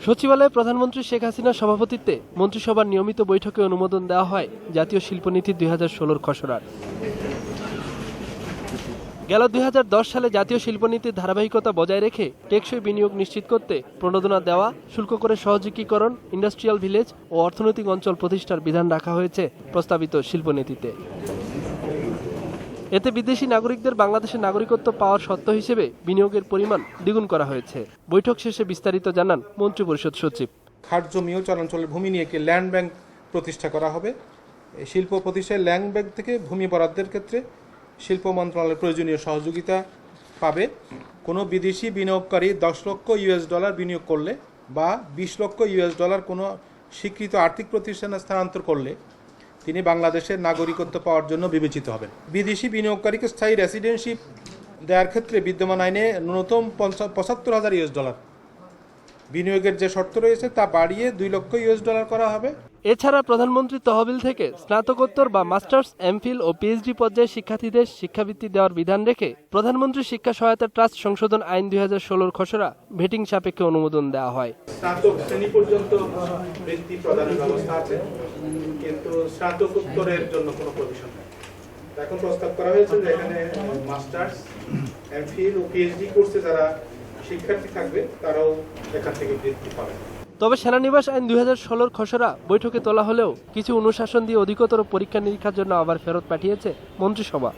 সচিবালয়ে প্রধানমন্ত্রী শেখ হাসিনার সভাপতিত্বে মন্ত্রিসভার নিয়মিত বৈঠকে অনুমোদন দেওয়া হয় জাতীয় শিল্পনীতি 2016 খসড়ার। গেল 2010 সালে জাতীয় শিল্পনীতির ধারাবাহিকতা বজায় রেখে টেকসই বিনিয়োগ নিশ্চিত করতে প্রণোদনা দেওয়া, শুল্ক করে সহযোগীকরণ, ইন্ডাস্ট্রিয়াল ভিলেজ ও অর্থনৈতিক অঞ্চল প্রতিষ্ঠার বিধান রাখা হয়েছে প্রস্তাবিত শিল্পনীতিতে। এতে বিদেশি নাগরিকদের বাংলাদেশের নাগরিকত্ব পাওয়ার শর্ত হিসেবে বিনিয়োগের পরিমাণ দ্বিগুণ করা হয়েছে। বৈঠক শেষে বিস্তারিত জানান মন্ত্রিপরিষদ সচিব। খাট জমি ও চরাঞ্চলের ভূমি নিয়ে একটি ল্যান্ড ব্যাংক প্রতিষ্ঠা করা হবে। শিল্প প্রতিষ্ঠায় ল্যান্ড ব্যাংক থেকে ভূমি বরাদ্দের ক্ষেত্রে শিল্প মন্ত্রণালয়ের প্রয়োজনীয় সহযোগিতা পাবে। কোনো বিদেশি বিনিয়োগকারী $10 লক্ষ বিনিয়োগ করলে বা $20 লক্ষ কোনো স্বীকৃত আর্থিক প্রতিষ্ঠানে স্থানান্তর করলে তিনি বাংলাদেশের নাগরিকত্ব পাওয়ার জন্য বিবেচিত হবেন। বিদেশি বিনিয়োগকারীকে স্থায়ী রেসিডেন্সিপ দেওয়ার ক্ষেত্রে বিদ্যমান আইনে ন্যূনতম $75,000 বিনিয়োগের যে শর্ত রয়েছে তা বাড়িয়ে $2 লক্ষ করা হবে। এছাড়া প্রধানমন্ত্রী তহবিল থেকে স্নাতকোত্তর বা মাস্টার্স, এমফিল ও পিএইচডি পর্যায়ে শিক্ষার্থীদের শিক্ষাবৃত্তি দেওয়ার বিধান রেখে প্রধানমন্ত্রী শিক্ষা সহায়তা ট্রাস্ট সংশোধন আইন 2016 খসড়া ভেটিং সাপেক্ষে অনুমোদন দেওয়া হয়। স্নাতক শ্রেণী পর্যন্ত বৃত্তি প্রদানের ব্যবস্থা আছে, কিন্তু স্নাতকোত্তরের জন্য কোনো প্রভিশন নেই। এখন প্রস্তাব করা হয়েছে যে এখানে মাস্টার্স, এমফিল ও পিএইচডি কোর্সে যারা শিক্ষার্থী থাকবে তারাও এখান থেকে বৃত্তি পাবে। তবে সেনানিবাস আইন 2016 খসড়া বৈঠকে তোলা হলেও কিছু অনুশাসন দিয়ে অধিকতর পরীক্ষা নিরীক্ষার জন্য আবার ফেরত পাঠিয়েছে মন্ত্রিসভা।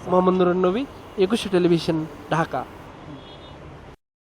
মোহাম্মদ নুরুন নবী, 21 টেলিভিশন, ঢাকা।